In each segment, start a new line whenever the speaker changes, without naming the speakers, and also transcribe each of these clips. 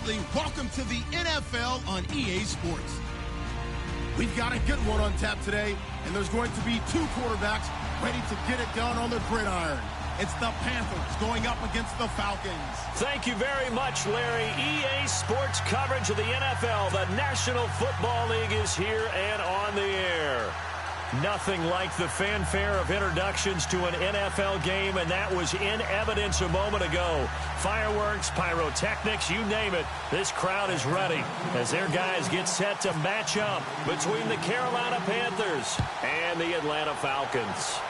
friendly welcome to the NFL on EA Sports. We've got a good one on tap today, and there's going to be two quarterbacks ready to get it done on the gridiron. It's the Panthers going up against the Falcons.
Thank you very much, Larry. EA Sports coverage of the NFL. The National Football League is here and on the air. Nothing like the fanfare of introductions to an NFL game, and that was in evidence a moment ago. Fireworks, pyrotechnics, you name it. This crowd is ready as their guys get set to match up between the Carolina Panthers and the Atlanta Falcons.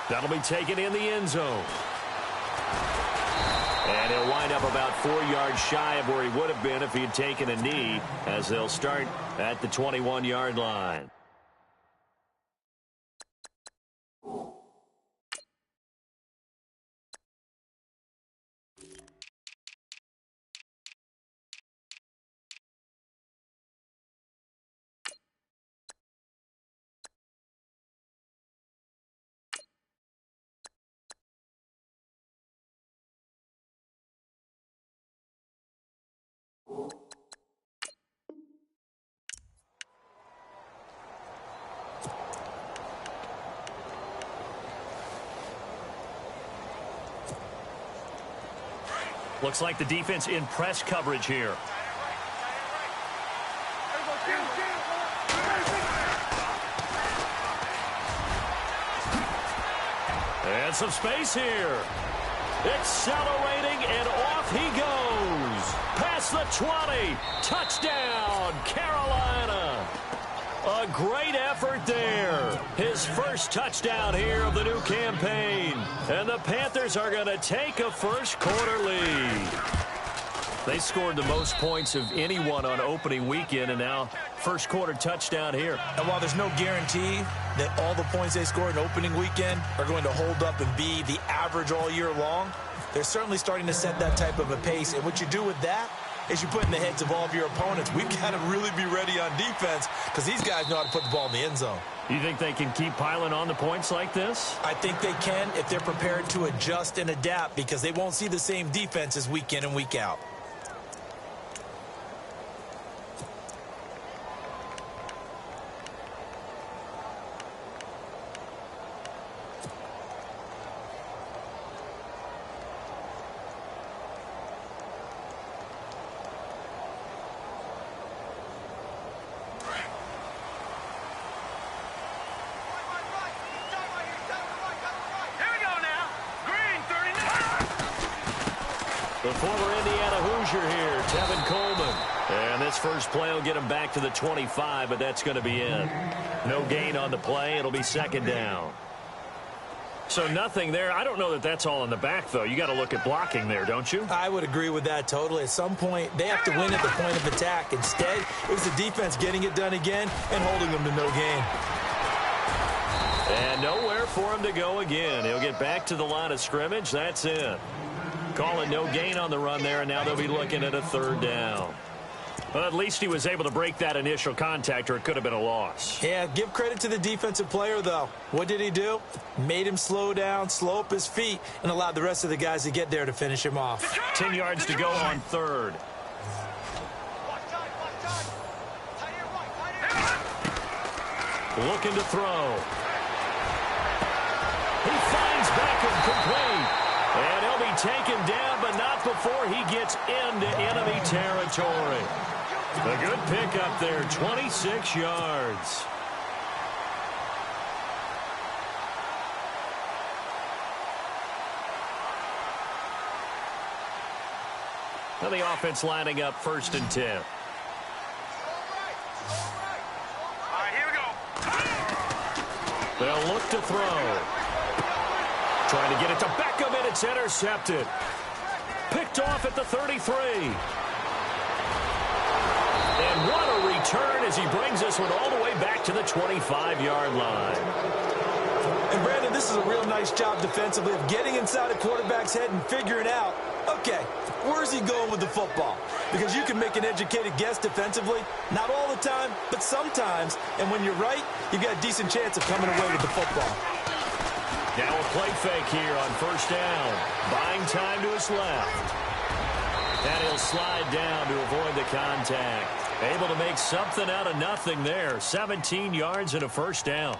That'll be taken in the end zone. And he'll wind up about 4 yards shy of where he would have been if he had taken a knee, as they'll start at the 21-yard line. Looks like the defense in press coverage here. And some space here. Accelerating, and off he goes. Past the 20. Touchdown, Carolina. A great effort there. His first touchdown here of the new campaign. And the Panthers are going to take a first-quarter lead. They scored the most points of anyone on opening weekend, and now first-quarter touchdown here.
And while there's no guarantee that all the points they scored in opening weekend are going to hold up and be the average all year long, they're certainly starting to set that type of a pace. And what you do with that is you put in the heads of all of your opponents, we've got to really be ready on defense because these guys know how to put the ball in the end zone.
You think they can keep piling on the points like this?
I think they can if they're prepared to adjust and adapt, because they won't see the same defenses week in and week out.
The former Indiana Hoosier here, Tevin Coleman. And this first play will get him back to the 25, but that's going to be it. No gain on the play. It'll be second down. So nothing there. I don't know that that's all in the back, though. You got to look at blocking there, don't you?
I would agree with that totally. At some point, they have to win at the point of attack. Instead, it was the defense getting it done again and holding them to no gain.
And nowhere for him to go again. He'll get back to the line of scrimmage. That's it. Calling no gain on the run there, and now they'll be looking at a third down. Well, at least he was able to break that initial contact, or it could have been a loss.
Yeah, give credit to the defensive player, though. What did he do? Made him slow down, slow up his feet, and allowed the rest of the guys to get there to finish him off.
10 yards to go on third. Looking to throw. He finds Beckham complete. And he'll be taken down, but not before he gets into enemy territory. A good pickup there, 26 yards. Now the offense lining up 1st and 10.
All right, here we go.
They'll look to throw. Trying to get it to Beckham, and it's intercepted. Picked off at the 33. And what a return as he brings this one all the way back to the 25-yard line.
And, Brandon, this is a real nice job defensively of getting inside a quarterback's head and figuring out, okay, where's he going with the football? Because you can make an educated guess defensively, not all the time, but sometimes. And when you're right, you've got a decent chance of coming away with the football.
Now a play fake here on 1st down. Buying time to his left. And he'll slide down to avoid the contact. Able to make something out of nothing there. 17 yards and a first down.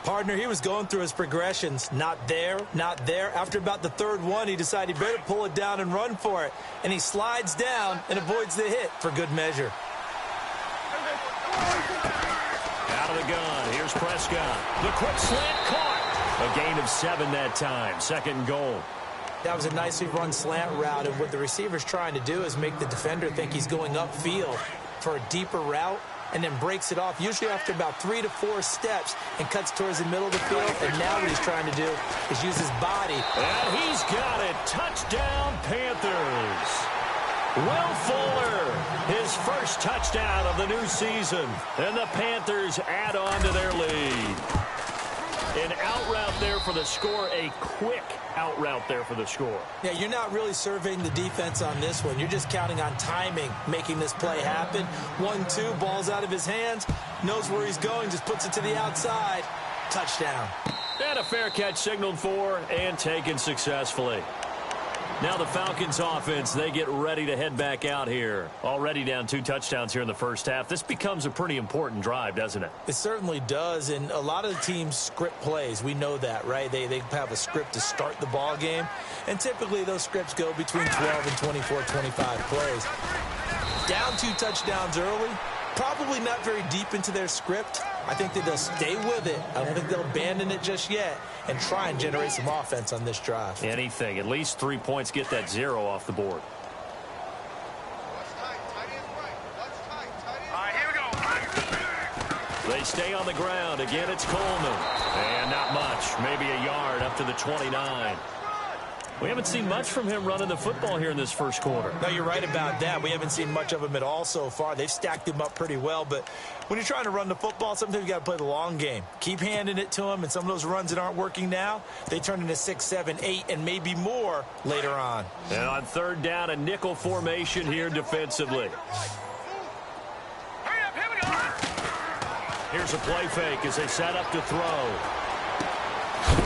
Partner, he was going through his progressions. Not there, not there. After about the third one, he decided he better pull it down and run for it. And he slides down and avoids the hit for good measure.
Out of the gun. Here's Prescott. The quick slant caught. A gain of 7 that time. Second and goal.
That was a nicely run slant route, and what the receiver's trying to do is make the defender think he's going upfield for a deeper route, and then breaks it off, usually after about 3 to 4 steps, and cuts towards the middle of the field. And now what he's trying to do is use his body.
And he's got it. Touchdown, Panthers. Will Fuller, his first touchdown of the new season. And the Panthers add on to their lead. An out route there for the score, a quick out route there for the score.
Yeah, you're not really surveying the defense on this one. You're just counting on timing, making this play happen. 1-2, ball's out of his hands, knows where he's going, just puts it to the outside. Touchdown.
And a fair catch signaled for and taken successfully. Now the Falcons offense, they get ready to head back out here. Already down 2 touchdowns here in the first half. This becomes a pretty important drive, doesn't it?
It certainly does, and a lot of the teams script plays. We know that, right? They have a script to start the ball game, and typically those scripts go between 12 and 24, 25 plays. Down 2 touchdowns early, probably not very deep into their script. I think that they'll stay with it. I don't think they'll abandon it just yet and try and generate some offense on this drive.
Anything. At least 3 points, get that 0 off the board.
All right, here we go.
They stay on the ground. Again, it's Coleman. And not much. Maybe a yard up to the 29. We haven't seen much from him running the football here in this first quarter.
No, you're right about that. We haven't seen much of him at all so far. They've stacked him up pretty well, but when you're trying to run the football, sometimes you got to play the long game. Keep handing it to him, and some of those runs that aren't working now, they turn into 6, 7, 8, and maybe more later on.
And on third down, a nickel formation here defensively.
Hurry up, here we go.
Here's a play fake as they set up to throw.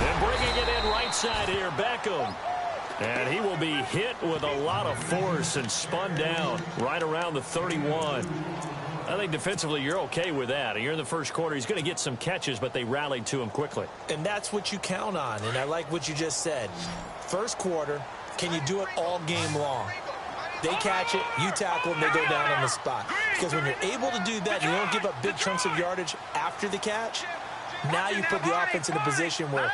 And bringing it in right side here, Beckham. And he will be hit with a lot of force and spun down right around the 31. I think defensively you're okay with that. You're in the first quarter. He's going to get some catches, but they rallied to him quickly.
And that's what you count on, and I like what you just said. First quarter, can you do it all game long? They catch it, you tackle them, they go down on the spot. Because when you're able to do that, you don't give up big chunks of yardage after the catch. Now you put the offense in a position where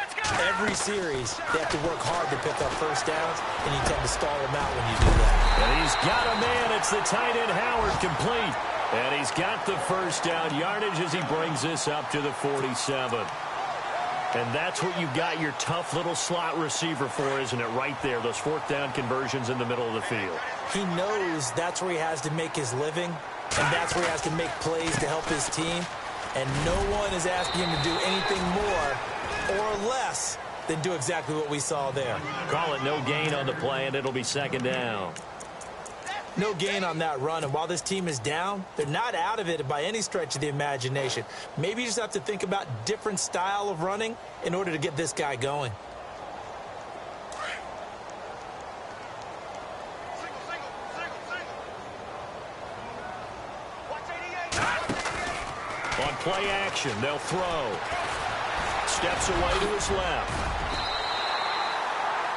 every series they have to work hard to pick up first downs, and you tend to stall them out when you do that.
And he's got a man. It's the tight end Howard complete. And he's got the first down yardage as he brings this up to the 47. And that's what you got your tough little slot receiver for, isn't it? Right there, those fourth down conversions in the middle of the field.
He knows that's where he has to make his living, and that's where he has to make plays to help his team. And no one is asking him to do anything more or less than do exactly what we saw there.
Call it no gain on the play, and it'll be second down.
No gain on that run, and while this team is down, they're not out of it by any stretch of the imagination. Maybe you just have to think about different style of running in order to get this guy going.
On play action, they'll throw. Steps away to his left.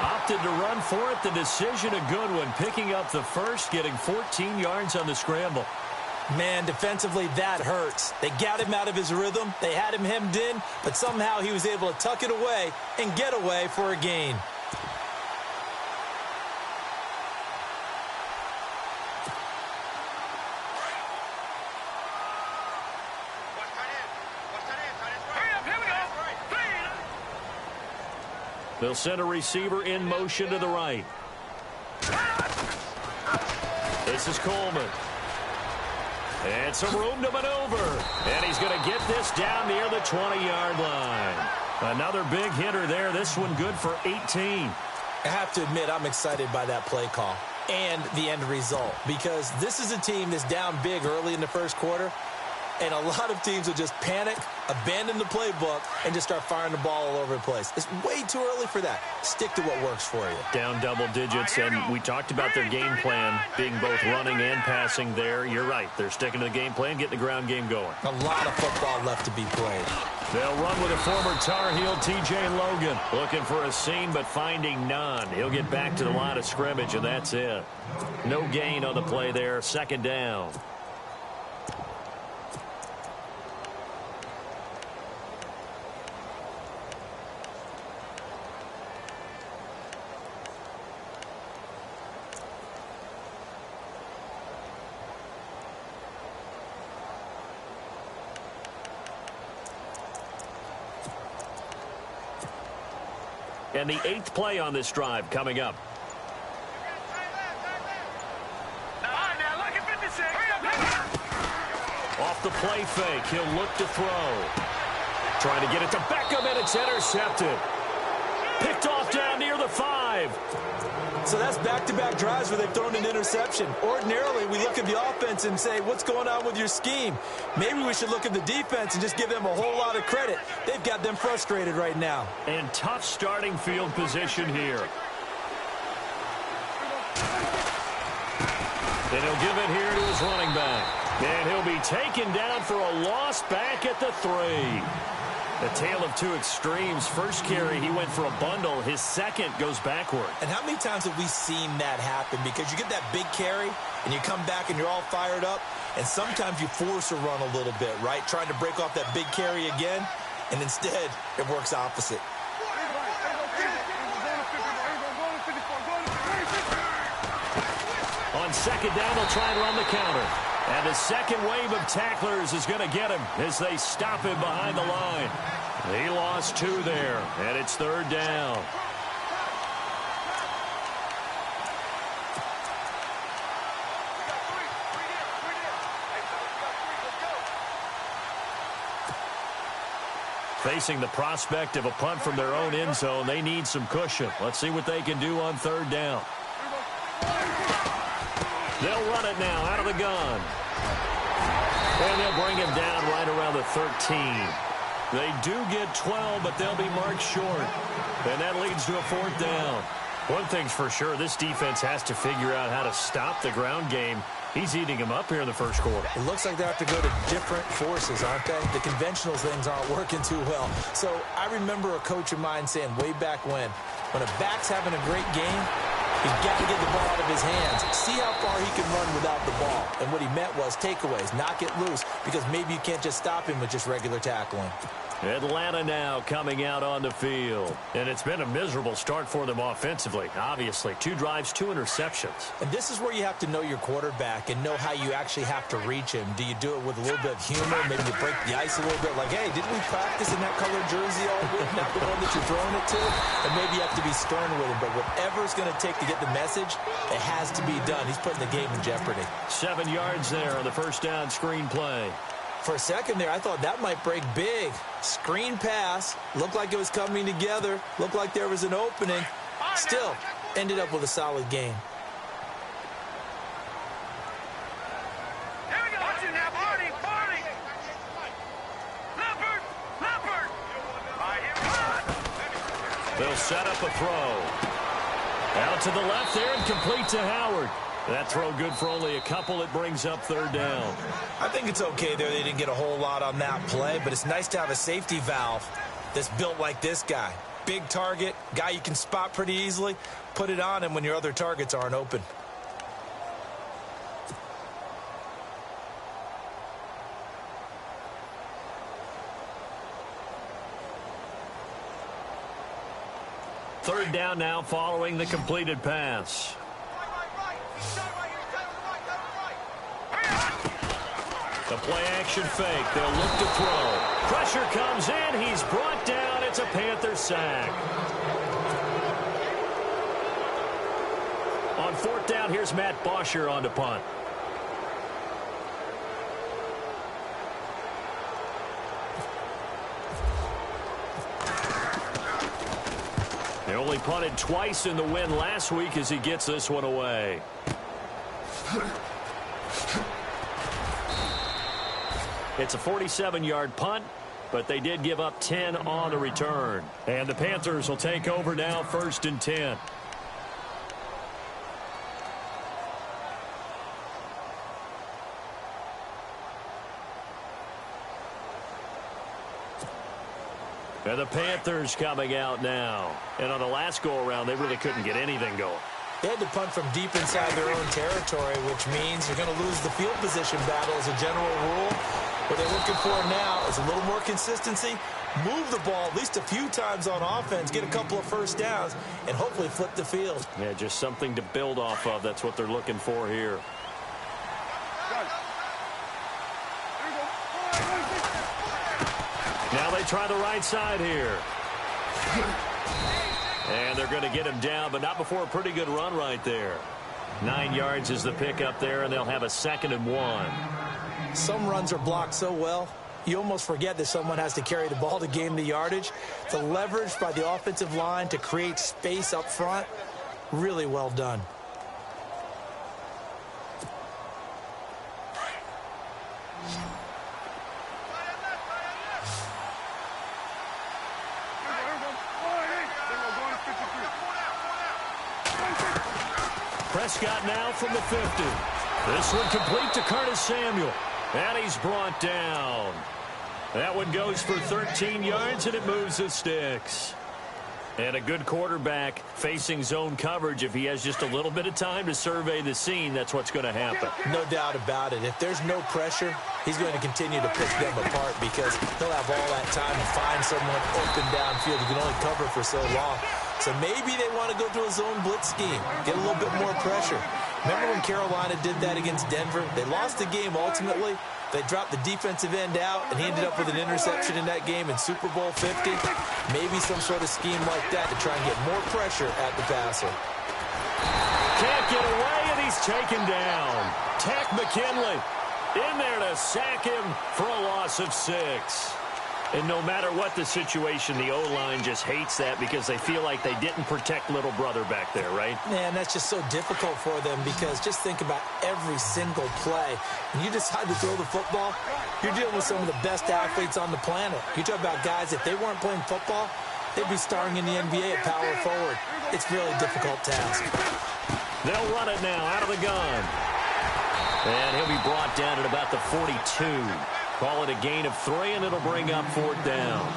Opted to run for it. The decision a good one. Picking up the first, getting 14 yards on the scramble.
Man, defensively, that hurts. They got him out of his rhythm. They had him hemmed in, but somehow he was able to tuck it away and get away for a gain.
They'll send a receiver in motion to the right. This is Coleman. And some room to maneuver. And he's going to get this down near the 20-yard line. Another big hitter there. This one good for 18.
I have to admit, I'm excited by that play call and the end result, because this is a team that's down big early in the first quarter, And a lot of teams will just panic, abandon the playbook, and just start firing the ball all over the place. It's way too early for that. Stick to what works for you.
Down double digits, and we talked about their game plan being both running and passing there. You're right. They're sticking to the game plan, getting the ground game going.
A lot of football left to be played.
They'll run with a former Tar Heel, T.J. Logan. Looking for a seam, but finding none. He'll get back to the line of scrimmage, and that's it. No gain on the play there. Second down. And the 8th play on this drive coming up. Off the play fake, he'll look to throw. Trying to get it to Beckham, and it's intercepted. Picked off down near the 5.
So that's back-to-back drives where they've thrown an interception. Ordinarily, we look at the offense and say, what's going on with your scheme? Maybe we should look at the defense and just give them a whole lot of credit. They've got them frustrated right now.
And tough starting field position here. And he'll give it here to his running back. And he'll be taken down for a loss back at the 3. A tale of two extremes. First carry, he went for a bundle. His second goes backward.
And how many times have we seen that happen? Because you get that big carry, and you come back and you're all fired up, and sometimes you force a run a little bit, right? Trying to break off that big carry again, and instead, it works opposite.
On second down, they'll try and run the counter. And the second wave of tacklers is going to get him as they stop him behind the line. He lost 2 there, and it's 3rd down. Facing the prospect of a punt from their own end zone, they need some cushion. Let's see what they can do on 3rd down. They'll run it now out of the gun. And they'll bring him down right around the 13. They do get 12, but they'll be marked short. And that leads to a 4th down. One thing's for sure, this defense has to figure out how to stop the ground game. He's eating them up here in the first quarter.
It looks like they have to go to different forces, aren't they? The conventional things aren't working too well. So I remember a coach of mine saying way back when a back's having a great game, he's got to get the ball out of his hands. See how far he can run without the ball. And what he meant was takeaways, knock it loose, because maybe you can't just stop him with just regular tackling.
Atlanta now coming out on the field. And it's been a miserable start for them offensively. Obviously, 2 drives, 2 interceptions.
And this is where you have to know your quarterback and know how you actually have to reach him. Do you do it with a little bit of humor? Maybe you break the ice a little bit. Like, hey, didn't we practice in that colored jersey all week? Not the one that you're throwing it to? And maybe you have to be stern with him. But whatever it's going to take to get the message, it has to be done. He's putting the game in jeopardy.
7 yards there on the first down screen play.
For a second there, I thought that might break big. Screen pass. Looked like it was coming together. Looked like there was an opening. Still, ended up with a solid game.
Here we go. Watch it now, Barney. Leopard. All right, here we go.
They'll set up a throw. Out to the left there and complete to Howard. That throw good for only a couple. It brings up 3rd down.
I think it's okay there. They didn't get a whole lot on that play, but it's nice to have a safety valve that's built like this guy. Big target, guy you can spot pretty easily. Put it on him when your other targets aren't open.
Third down now following the completed pass. The play-action fake. They'll look to throw. Pressure comes in. He's brought down. It's a Panther sack. On 4th down, here's Matt Bosher on the punt. They only punted twice in the win last week as he gets this one away. It's a 47-yard punt, but they did give up 10 on the return. And the Panthers will take over now, 1st and 10. And the Panthers coming out now. And on the last go-around, they really couldn't get anything going.
They had to punt from deep inside their own territory, which means you're going to lose the field position battle as a general rule. What they're looking for now is a little more consistency, move the ball at least a few times on offense, get a couple of first downs, and hopefully flip the field.
Yeah, just something to build off of. That's what they're looking for here. Now they try the right side here. And they're going to get him down, but not before a pretty good run right there. 9 yards is the pickup there, and they'll have a 2nd and 1.
Some runs are blocked so well, you almost forget that someone has to carry the ball to gain the yardage. The leverage by the offensive line to create space up front, really well done.
Prescott now from the 50. This one complete to Curtis Samuel. And he's brought down. That one goes for 13 yards, and it moves the sticks. And a good quarterback facing zone coverage. If he has just a little bit of time to survey the scene, that's what's going to happen.
No doubt about it. If there's no pressure, he's going to continue to pick them apart because he'll have all that time to find someone open downfield who can only cover for so long. So maybe they want to go through a zone blitz scheme, get a little bit more pressure. Remember when Carolina did that against Denver? They lost the game ultimately. They dropped the defensive end out, and he ended up with an interception in that game in Super Bowl 50. Maybe some sort of scheme like that to try and get more pressure at the passer.
Can't get away, and he's taken down. Tech McKinley in there to sack him for a loss of 6. And no matter what the situation, the O-line just hates that because they feel like they didn't protect little brother back there, right?
Man, that's just so difficult for them because just think about every single play. When you decide to throw the football, you're dealing with some of the best athletes on the planet. You talk about guys, if they weren't playing football, they'd be starring in the NBA at power forward. It's really a difficult task.
They'll run it now out of the gun. And he'll be brought down at about the 42. Call it a gain of 3, and it'll bring up 4th down.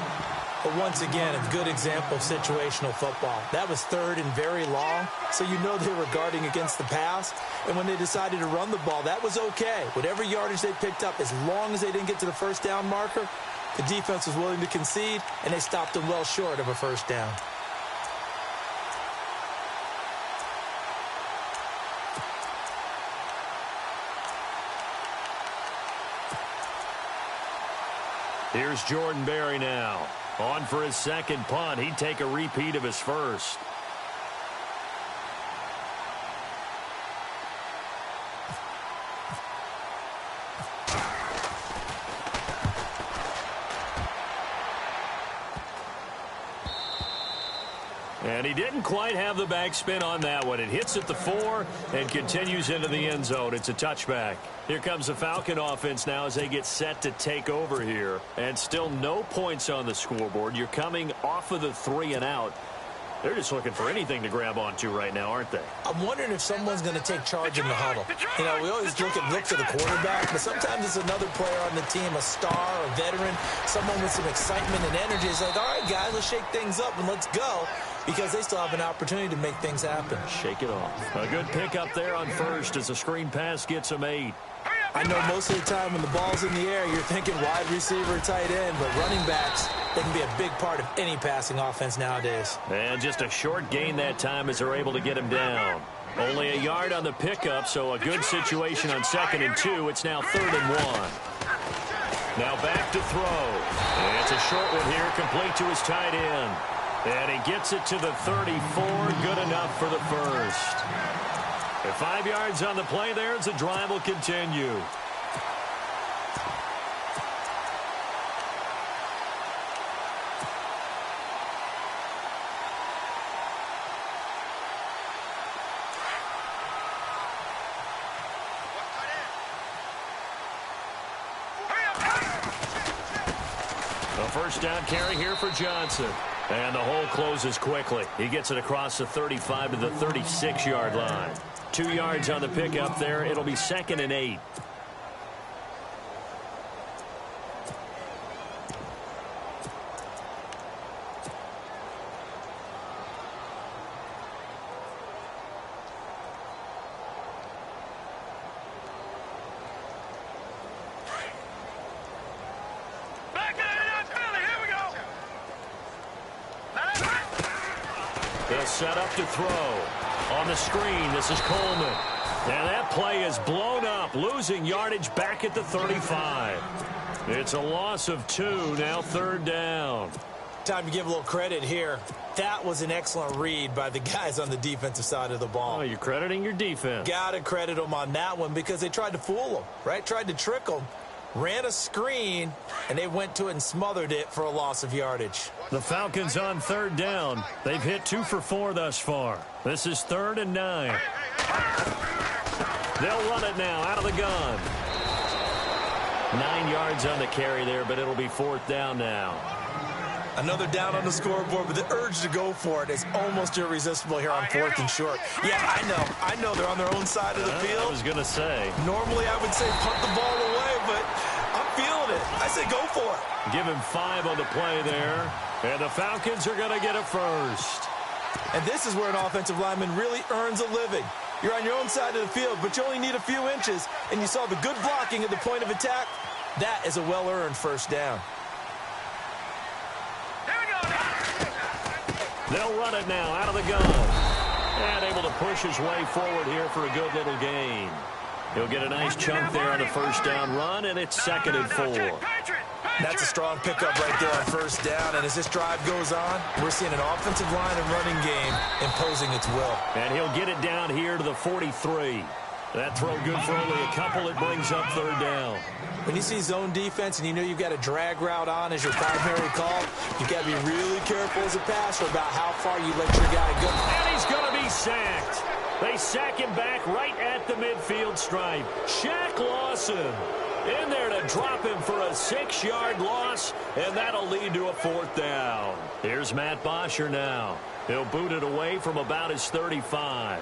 But once again, a good example of situational football. That was 3rd and very long, so you know they were guarding against the pass. And when they decided to run the ball, that was okay. Whatever yardage they picked up, as long as they didn't get to the first down marker, the defense was willing to concede, and they stopped them well short of a first down.
Here's Jordan Berry now. On for his 2nd punt. He'd take a repeat of his first. And he didn't quite have the backspin on that one. It hits at the 4 and continues into the end zone. It's a touchback. Here comes the Falcon offense now as they get set to take over here. And still no points on the scoreboard. You're coming off of the 3 and out. They're just looking for anything to grab onto right now, aren't they?
I'm wondering if someone's going to take charge in the huddle. You know, we always look to the quarterback, but sometimes it's another player on the team, a star, a veteran, someone with some excitement and energy. It's like, all right, guys, let's shake things up and let's go, because they still have an opportunity to make things happen.
Shake it off. A good pickup there on first as the screen pass gets him 8.
I know most of the time when the ball's in the air, you're thinking wide receiver, tight end, but running backs, they can be a big part of any passing offense nowadays.
And just a short gain that time as they're able to get him down. Only a yard on the pickup, so a good situation on 2nd and 2. It's now 3rd and 1. Now back to throw. And it's a short one here, complete to his tight end. And he gets it to the 34, good enough for the first. At 5 yards on the play there as the drive will continue. A first down carry here for Johnson. And the hole closes quickly. He gets it across the 35 to the 36-yard line. 2 yards on the pickup there. It'll be 2nd and 8. They'll set up to throw. On the screen, this is Coleman. And that play is blown up, losing yardage back at the 35. It's a loss of 2, now 3rd down.
Time to give a little credit here. That was an excellent read by the guys on the defensive side of the ball.
Oh, you're crediting your defense.
Got to credit them on that one because they tried to fool them, right? Tried to trick them. Ran a screen, and they went to it and smothered it for a loss of yardage.
The Falcons on 3rd down. They've hit 2 for 4 thus far. This is 3rd and 9. They'll run it now out of the gun. 9 yards on the carry there, but it'll be 4th down now.
Another down on the scoreboard, but the urge to go for it is almost irresistible here on 4th and short. Yeah, I know they're on their own side of the field.
I was going to say.
Normally I would say punt the ball away, but I'm feeling it. I say go for it.
Give him 5 on the play there, and the Falcons are going to get it first.
And this is where an offensive lineman really earns a living. You're on your own side of the field, but you only need a few inches, and you saw the good blocking at the point of attack. That is a well-earned first down.
They'll run it now out of the gun. And able to push his way forward here for a good little gain. He'll get a nice chunk there on the first down run, and it's 2nd and 4.
That's a strong pickup right there on first down, and as this drive goes on, we're seeing an offensive line and running game imposing its will.
And he'll get it down here to the 43. That throw good for only a couple. It brings up 3rd down.
When you see zone defense and you know you've got a drag route on as your primary call, you've got to be really careful as a passer about how far you let your guy go.
And he's going to be sacked. They sack him back right at the midfield stripe. Shaq Lawson in there to drop him for a 6-yard loss, and that'll lead to a 4th down. Here's Matt Bosher now. He'll boot it away from about his 35.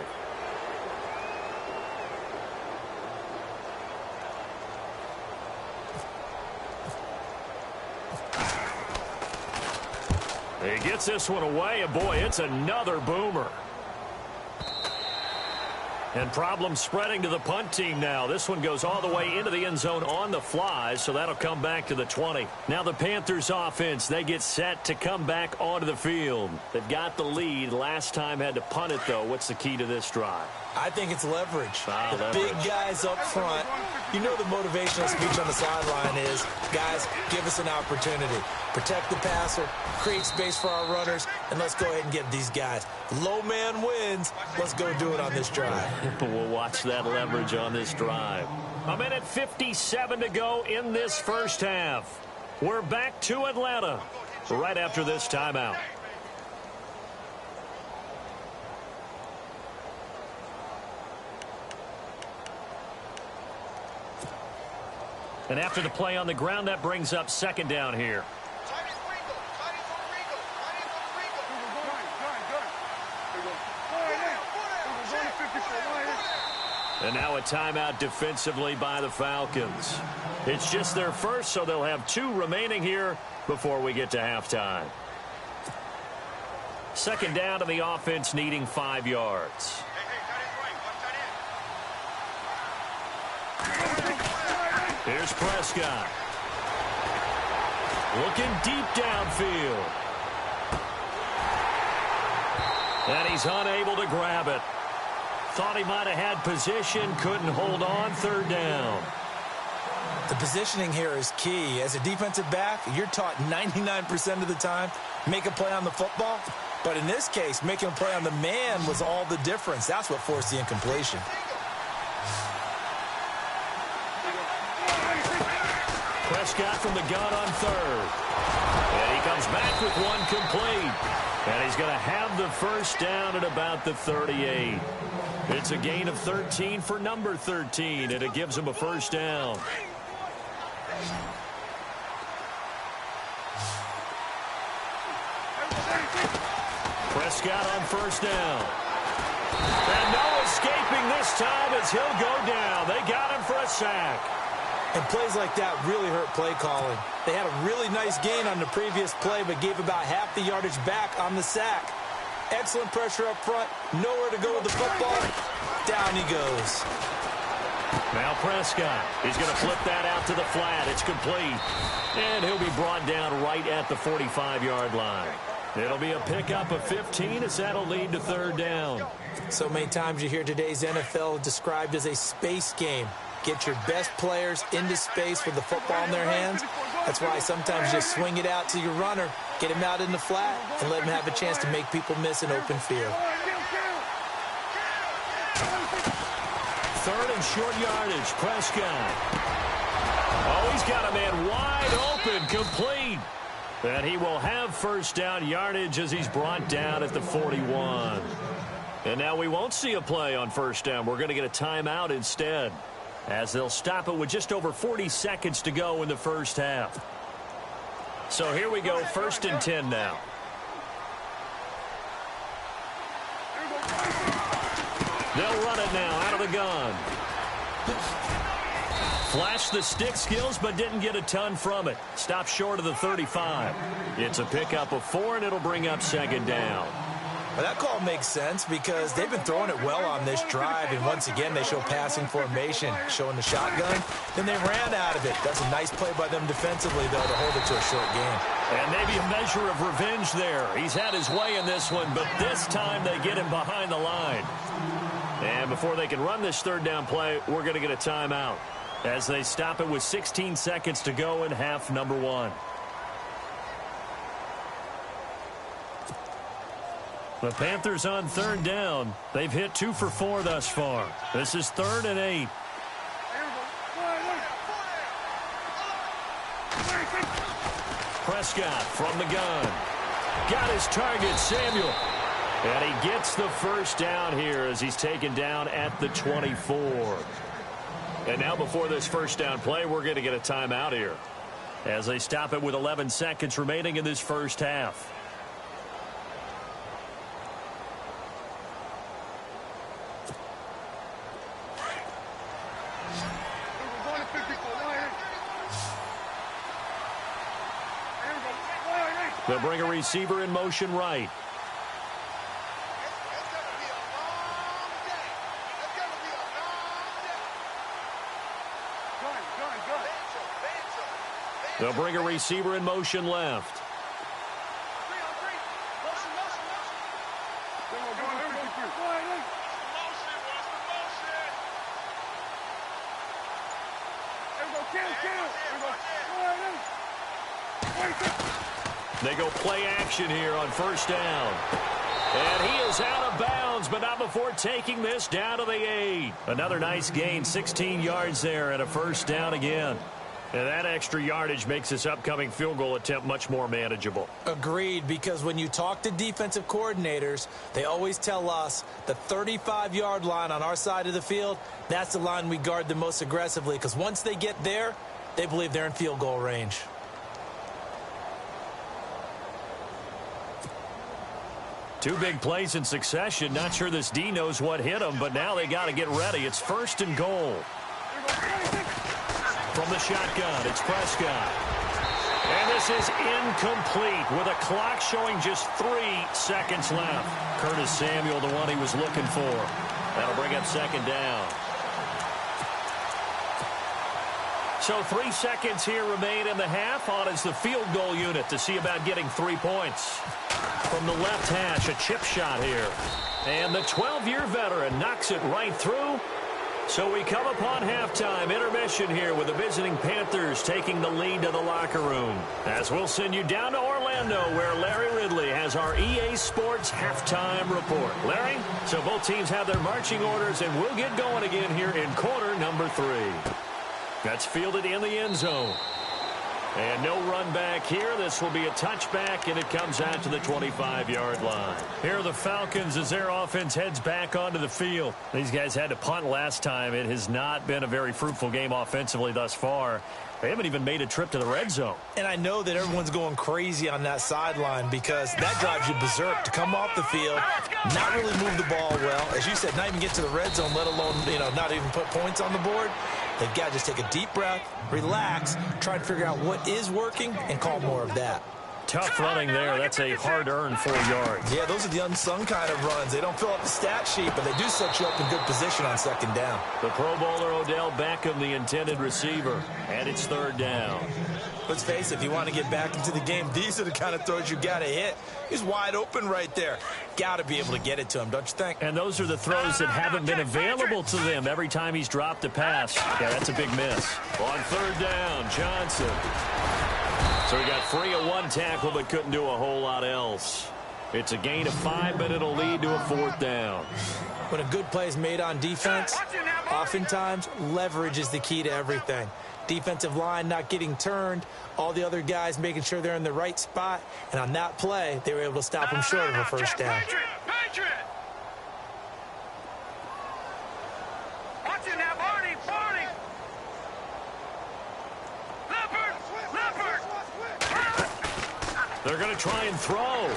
He gets this one away, and boy, it's another boomer. And problems spreading to the punt team now. This one goes all the way into the end zone on the fly, so that'll come back to the 20. Now the Panthers offense, they get set to come back onto the field. They've got the lead. Last time had to punt it, though. What's the key to this drive?
I think it's leverage.
Leverage.
Big guys up front. You know the motivational speech on the sideline is, guys, give us an opportunity. Protect the passer, create space for our runners, and let's go ahead and get these guys. Low man wins. Let's go do it on this drive.
We'll watch that leverage on this drive. 1:57 to go in this first half. We're back to Atlanta right after this timeout. And after the play on the ground, that brings up 2nd down here. And now a timeout defensively by the Falcons. It's just their first, so they'll have 2 remaining here before we get to halftime. 2nd down to the offense, needing 5 yards. Here's Prescott. Looking deep downfield. And he's unable to grab it. Thought he might have had position, couldn't hold on. 3rd down.
The positioning here is key. As a defensive back, you're taught 99% of the time, make a play on the football. But in this case, making a play on the man was all the difference. That's what forced the incompletion.
Prescott from the gun on 3rd. And he comes back with one complete. And he's going to have the first down at about the 38. It's a gain of 13 for number 13, and it gives him a first down. Prescott on first down. And no escaping this time as he'll go down. They got him for a sack.
And plays like that really hurt play calling. They had a really nice gain on the previous play, but gave about half the yardage back on the sack. Excellent pressure up front. Nowhere to go with the football. Down he goes.
Now Prescott. He's going to flip that out to the flat. It's complete. And he'll be brought down right at the 45-yard line. It'll be a pickup of 15 as that'll lead to third down.
So many times you hear today's NFL described as a space game. Get your best players into space with the football in their hands. That's why sometimes you just swing it out to your runner, get him out in the flat, and let him have a chance to make people miss an open field.
Third and short yardage, Prescott. Oh, he's got a man wide open, complete. And he will have first down yardage as he's brought down at the 41. And now we won't see a play on first down. We're going to get a timeout instead, as they'll stop it with just over 40 seconds to go in the first half. So here we go, 1st and 10 now. They'll run it now out of the gun. Flashed the stick skills, but didn't get a ton from it. Stopped short of the 35. It's a pickup of 4, and it'll bring up second down.
Well, that call makes sense because they've been throwing it well on this drive, and once again they show passing formation, showing the shotgun. Then they ran out of it. That's a nice play by them defensively, though, to hold it to a short game.
And maybe a measure of revenge there. He's had his way in this one, but this time they get him behind the line. And before they can run this third down play, we're going to get a timeout as they stop it with 16 seconds to go in half number 1. The Panthers on third down. They've hit 2 for 4 thus far. This is 3rd and 8. Prescott from the gun. Got his target, Samuel. And he gets the first down here as he's taken down at the 24. And now before this first down play, we're going to get a timeout here as they stop it with 11 seconds remaining in this first half. They'll bring a receiver in motion right. They'll bring a receiver in motion left. They go play action here on first down. And he is out of bounds, but not before taking this down to the 8. Another nice gain, 16 yards there, and a first down again. And that extra yardage makes this upcoming field goal attempt much more manageable.
Agreed, because when you talk to defensive coordinators, they always tell us the 35-yard line on our side of the field, that's the line we guard the most aggressively, because once they get there, they believe they're in field goal range.
Two big plays in succession. Not sure this D knows what hit him, but now they got to get ready. It's 1st and goal. From the shotgun, it's Prescott. And this is incomplete with a clock showing just 3 seconds left. Curtis Samuel, the one he was looking for. That'll bring up second down. So 3 seconds here remain in the half. On is the field goal unit to see about getting 3 points. From the left hash, a chip shot here. And the 12-year veteran knocks it right through. So we come upon halftime intermission here with the visiting Panthers taking the lead to the locker room. As we'll send you down to Orlando where Larry Ridley has our EA Sports halftime report. Larry, so both teams have their marching orders and we'll get going again here in quarter number 3. That's fielded in the end zone. And no run back here. This will be a touchback, and it comes out to the 25-yard line. Here are the Falcons as their offense heads back onto the field. These guys had to punt last time. It has not been a very fruitful game offensively thus far. They haven't even made a trip to the red zone. And
I know that everyone's going crazy on that sideline because that drives you berserk to come off the field, not really move the ball well. As you said, not even get to the red zone, let alone, not even put points on the board. They've got to just take a deep breath, relax, try to figure out what is working, and call more of that.
Tough running there. That's a hard-earned 4 yards.
Yeah, those are the unsung kind of runs. They don't fill up the stat sheet, but they do set you up in good position on second down.
The Pro Bowler Odell Beckham, the intended receiver, and it's third down.
Let's face it, if you want to get back into the game, these are the kind of throws you got to hit. He's wide open right there. Got to be able to get it to him, don't you think?
And those are the throws that haven't been available to them every time he's dropped a pass. Yeah, that's a big miss. On third down, Johnson. So he got free of one tackle but couldn't do a whole lot else. It's a gain of 5, but it'll lead to a fourth down.
When a good play is made on defense, oftentimes leverage is the key to everything. Defensive line not getting turned, all the other guys making sure they're in the right spot, and on that play, they were able to stop him short of a first down.
They're going to try and throw.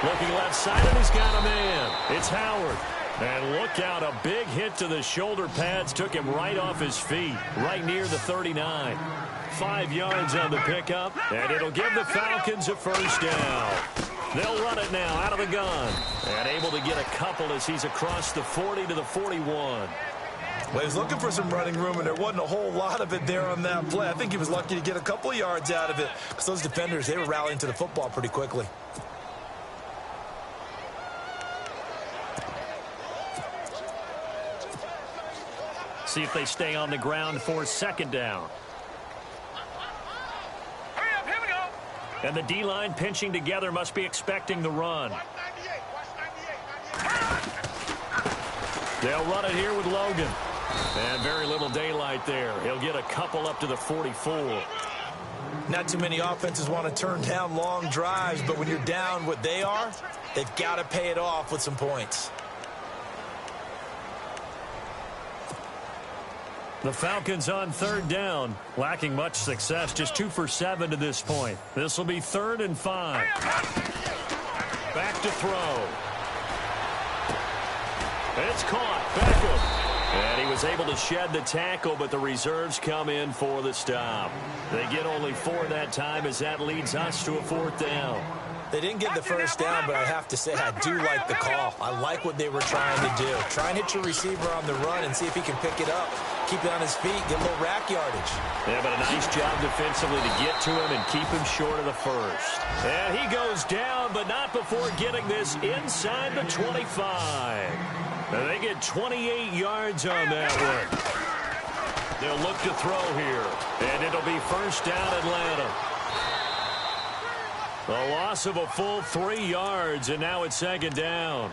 Looking left side, and he's got a man. It's Howard. And look out, a big hit to the shoulder pads took him right off his feet, right near the 39. 5 yards on the pickup, and it'll give the Falcons a first down. They'll run it now out of the gun, and able to get a couple as he's across the 40 to the 41.
Well, he was looking for some running room, and there wasn't a whole lot of it there on that play. I think he was lucky to get a couple of yards out of it because those defenders, they were rallying to the football pretty quickly.
See if they stay on the ground for second down.
Hurry up, here we go.
And the D-line pinching together must be expecting the run. They'll run it here with Logan. And very little daylight there. He'll get a couple up to the 44.
Not too many offenses want to turn down long drives, but when you're down what they are, they've got to pay it off with some points.
The Falcons on third down, lacking much success, just 2 for 7 to this point. This will be 3rd and 5. Back to throw. It's caught. Beckham. And he was able to shed the tackle, but the reserves come in for the stop. They get only 4 that time as that leads us to a 4th down.
They didn't get the first down, but I have to say I do like the call. I like what they were trying to do. Try and hit your receiver on the run and see if he can pick it up. Keep it on his feet, get a little rack yardage.
Yeah, but a nice job defensively to get to him and keep him short of the first. And he goes down, but not before getting this inside the 25. And they get 28 yards on that one. They'll look to throw here, and it'll be first down Atlanta. A loss of a full 3 yards, and now it's second down.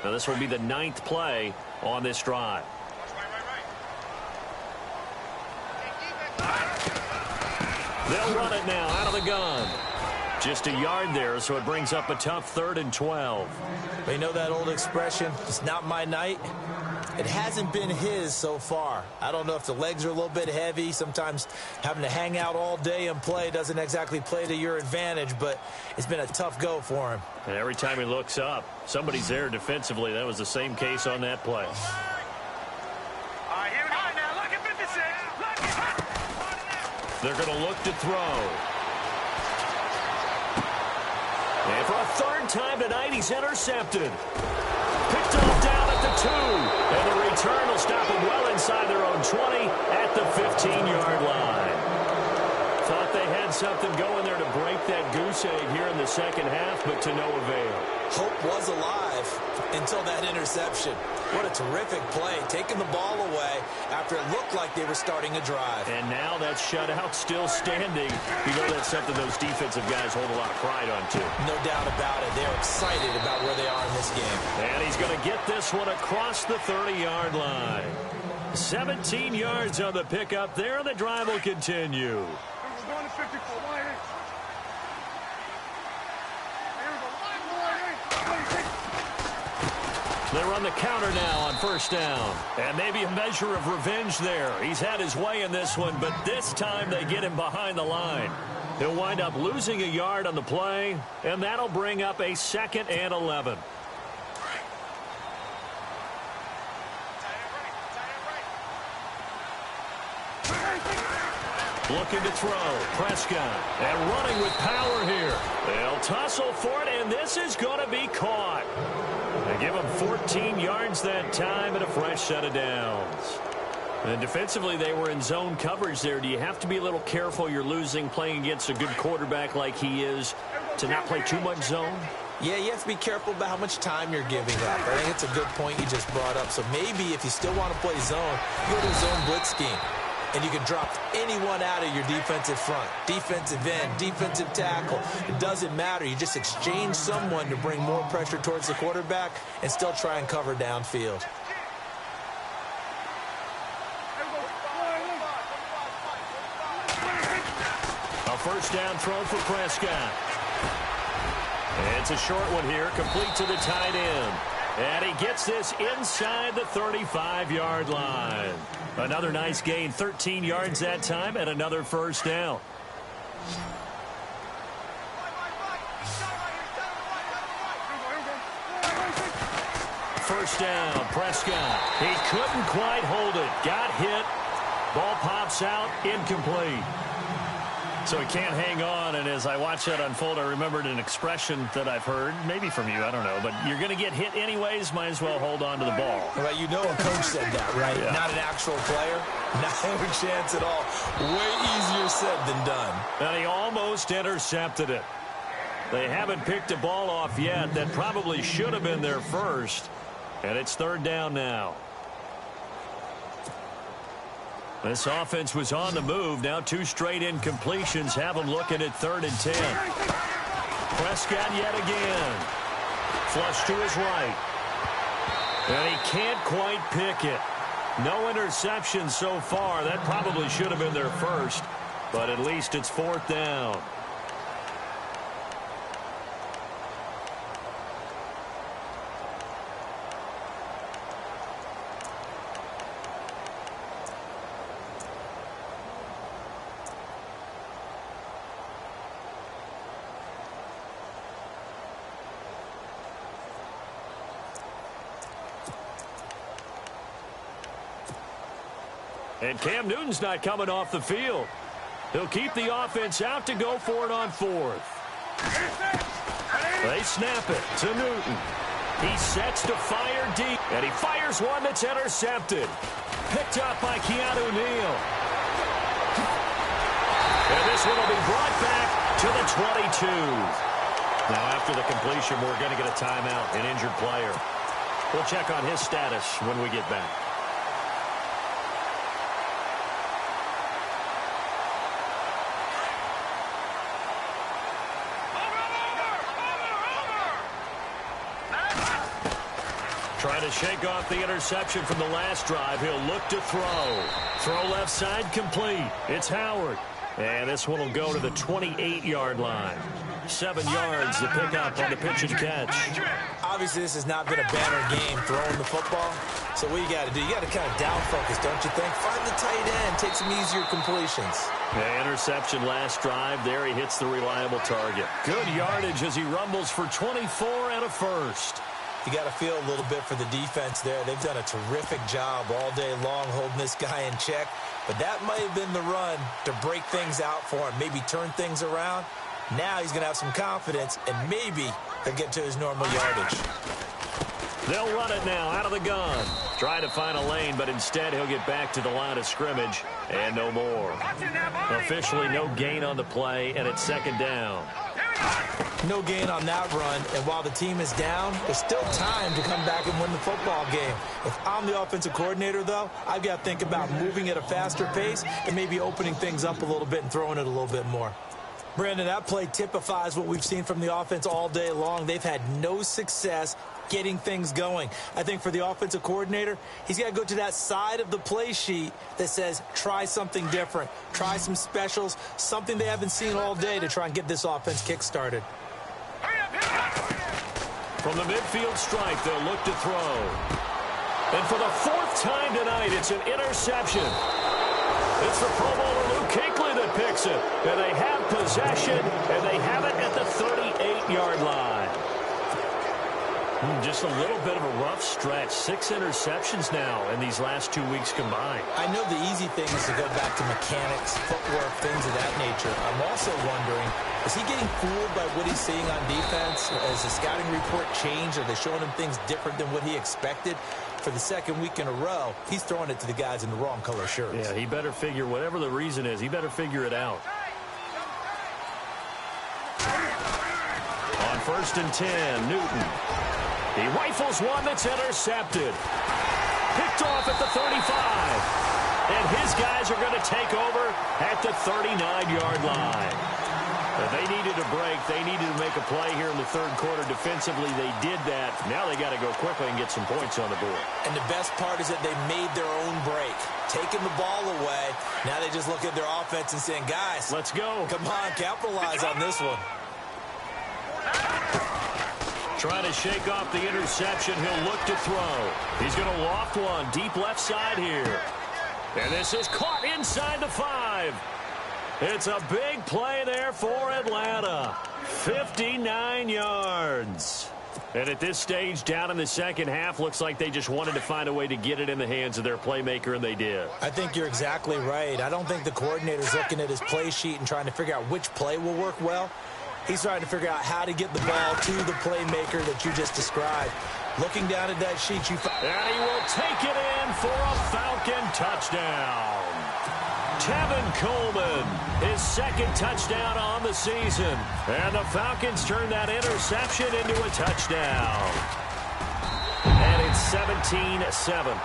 Now this will be the 9th play on this drive. They'll run it now out of the gun. Just a yard there, so it brings up a tough 3rd and 12.
They know that old expression, it's not my night. It hasn't been his so far. I don't know if the legs are a little bit heavy. Sometimes having to hang out all day and play doesn't exactly play to your advantage, but it's been a tough go for him.
And every time he looks up, somebody's there defensively. That was the same case on that play.
All right, here we go. Now look at 56.
They're going to look to throw. And for a 3rd time tonight, he's intercepted. Picked off down at the 2. And the return will stop him well inside their own 20 at the 15-yard line. Thought they had something going there to break that goose egg here in the second half, but to no avail.
Hope was alive until that interception. What a terrific play, taking the ball away, after it looked like they were starting a drive.
And now that shutout still standing. You know that's something those defensive guys hold a lot of pride on, too.
No doubt about it. They're excited about where they are in this game.
And he's going to get this one across the 30-yard line. 17 yards on the pickup there, and the drive will continue. They run the counter now on first down. And maybe a measure of revenge there. He's had his way in this one, but this time they get him behind the line. He'll wind up losing a yard on the play, and that'll bring up a 2nd and 11. Looking to throw. Prescott. And running with power here. They'll tussle for it, and this is going to be caught. They give him 14 yards that time and a fresh set of downs. And defensively, they were in zone coverage there. Do you have to be a little careful you're losing playing against a good quarterback like he is to not play too much zone?
Yeah, you have to be careful about how much time you're giving up. I think it's a good point you just brought up. So maybe if you still want to play zone, you go to a zone blitz scheme. And you can drop anyone out of your defensive front, defensive end, defensive tackle. It doesn't matter. You just exchange someone to bring more pressure towards the quarterback and still try and cover downfield.
A first down throw for Prescott. It's a short one here, complete to the tight end. And he gets this inside the 35-yard line. Another nice gain, 13 yards that time, and another first down. First down, Prescott. He couldn't quite hold it. Got hit. Ball pops out, incomplete. So he can't hang on, and as I watch that unfold, I remembered an expression that I've heard, maybe from you, I don't know, but you're going to get hit anyways, might as well hold on to the ball.
Well, you know a coach said that, right?
Yeah.
Not an actual player. Not a chance at all. Way easier said than done.
And he almost intercepted it. They haven't picked a ball off yet. That probably should have been their first, and it's third down now. This offense was on the move. Now 2 straight incompletions have them looking at 3rd and 10. Prescott yet again. Flush to his right. And he can't quite pick it. No interception so far. That probably should have been their first. But at least it's 4th down. And Cam Newton's not coming off the field. He'll keep the offense out to go for it on 4th. They snap it to Newton. He sets to fire deep, and he fires one that's intercepted. Picked up by Keanu Neal. And this one will be brought back to the 22. Now after the completion, we're going to get a timeout, an injured player. We'll check on his status when we get back. Trying to shake off the interception from the last drive. He'll look to throw. Throw left side complete. It's Howard. And this one will go to the 28-yard line. 7 yards to pick up on the pitch and catch.
Obviously, this has not been a banner game throwing the football. So what you got to do, you got to kind of down focus, don't you think? Find the tight end. Take some easier completions.
Yeah, interception last drive. There he hits the reliable target. Good yardage as he rumbles for 24 and a first.
You got to feel a little bit for the defense there. They've done a terrific job all day long holding this guy in check. But that might have been the run to break things out for him, maybe turn things around. Now he's going to have some confidence, and maybe he'll get to his normal yardage.
They'll run it now out of the gun. Try to find a lane, but instead he'll get back to the line of scrimmage and no more. Officially no gain on the play, and it's 2nd down.
No gain on that run, and while the team is down, there's still time to come back and win the football game. If I'm the offensive coordinator, though, I've got to think about moving at a faster pace and maybe opening things up a little bit and throwing it a little bit more. Brandon, that play typifies what we've seen from the offense all day long. They've had no success getting things going. I think for the offensive coordinator, he's got to go to that side of the play sheet that says try something different, try some specials, something they haven't seen all day to try and get this offense kick-started.
From the midfield stripe, they'll look to throw. And for the fourth time tonight, it's an interception. It's the Pro Bowler Luke Kuechly that picks it. And they have possession, and they have it at the 38-yard line. Just a little bit of a rough stretch. 6 interceptions now in these last 2 weeks combined.
I know the easy thing is to go back to mechanics, footwork, things of that nature. I'm also wondering, is he getting fooled by what he's seeing on defense? Has the scouting report changed? Are they showing him things different than what he expected? For the second week in a row, he's throwing it to the guys in the wrong color shirts.
Yeah, he better figure, whatever the reason is, he better figure it out. On 1st and 10, Newton. He rifles one that's intercepted. Picked off at the 35. And his guys are going to take over at the 39-yard line. They needed a break. They needed to make a play here in the third quarter defensively. They did that. Now they got to go quickly and get some points on the board.
And the best part is that they made their own break. Taking the ball away. Now they just look at their offense and saying, guys,
let's go.
Come on, capitalize on this one.
Trying to shake off the interception. He'll look to throw. He's going to loft one deep left side here. And this is caught inside the 5. It's a big play there for Atlanta. 59 yards. And at this stage, down in the second half, looks like they just wanted to find a way to get it in the hands of their playmaker, and they did.
I think you're exactly right. I don't think the coordinator's looking at his play sheet and trying to figure out which play will work well. He's trying to figure out how to get the ball to the playmaker that you just described. Looking down at that sheet, you find...
And he will take it in for a Falcon touchdown. Tevin Coleman, his second touchdown on the season. And the Falcons turn that interception into a touchdown. And it's 17-7.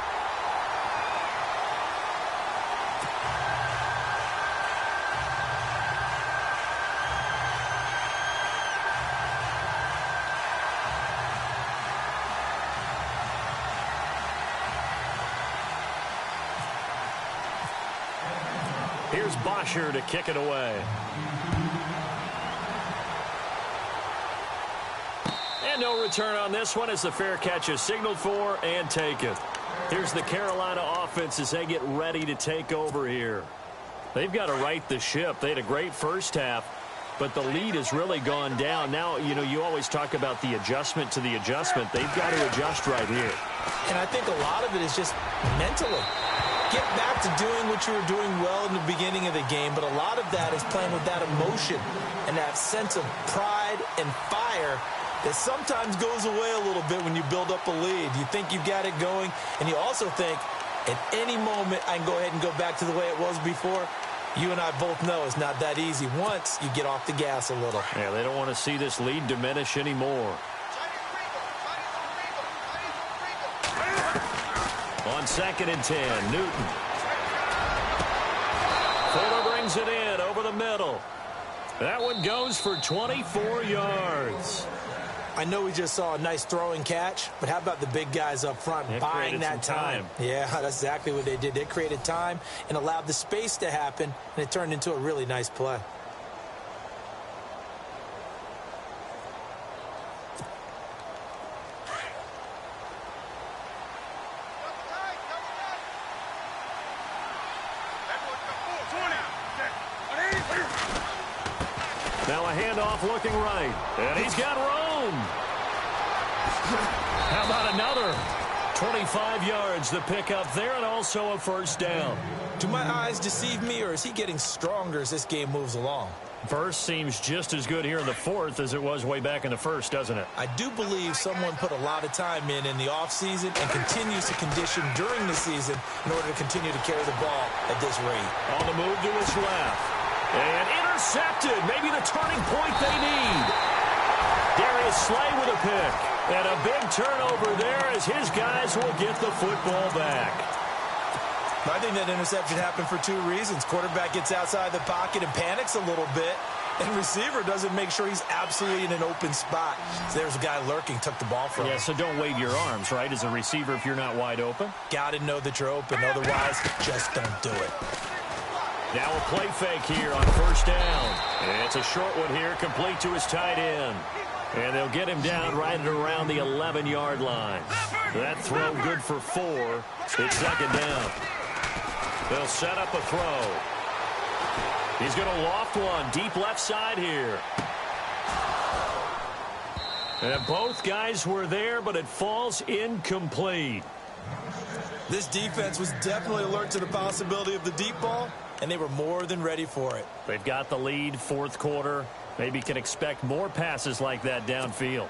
Here's Bosher to kick it away. And no return on this one as the fair catch is signaled for and taken. Here's the Carolina offense as they get ready to take over here. They've got to right the ship. They had a great first half, but the lead has really gone down. Now, you know, you always talk about the adjustment to the adjustment. They've got to adjust right here.
And I think a lot of it is just mentally. Get back to doing what you were doing well in the beginning of the game, but a lot of that is playing with that emotion and that sense of pride and fire that sometimes goes away a little bit when you build up a lead. You think you've got it going, and you also think at any moment I can go ahead and go back to the way it was before. You and I both know it's not that easy once you get off the gas a little.
Yeah, they don't want to see this lead diminish anymore. On 2nd and 10, Newton. Fuller brings it in over the middle. That one goes for 24 yards.
I know we just saw a nice throwing catch, but how about the big guys up front buying that time? Yeah, that's exactly what they did. They created time and allowed the space to happen, and it turned into a really nice play.
Now a handoff looking right. And he's got room. How about another 25 yards to pick up there and also a first down.
Do my eyes deceive me, or is he getting stronger as this game moves along?
First seems just as good here in the fourth as it was way back in the first, doesn't it?
I do believe someone put a lot of time in the offseason and continues to condition during the season in order to continue to carry the ball at this rate.
On the move to his left. And intercepted. Maybe the turning point they need. Darius Slay with a pick. And a big turnover there as his guys will get the football back.
I think that interception happened for two reasons. Quarterback gets outside the pocket and panics a little bit. And receiver doesn't make sure he's absolutely in an open spot. So there's a guy lurking, took the ball from him.
Yeah, so don't wave your arms, right, as a receiver if you're not wide open.
Got to know that you're open. Otherwise, just don't do it.
Now a play fake here on first down. And it's a short one here, complete to his tight end. And they'll get him down right at around the 11-yard line. That throw good for 4. It's second down. They'll set up a throw. He's going to loft one deep left side here. And both guys were there, but it falls incomplete.
This defense was definitely alert to the possibility of the deep ball, and they were more than ready for it.
They've got the lead, fourth quarter. Maybe can expect more passes like that downfield.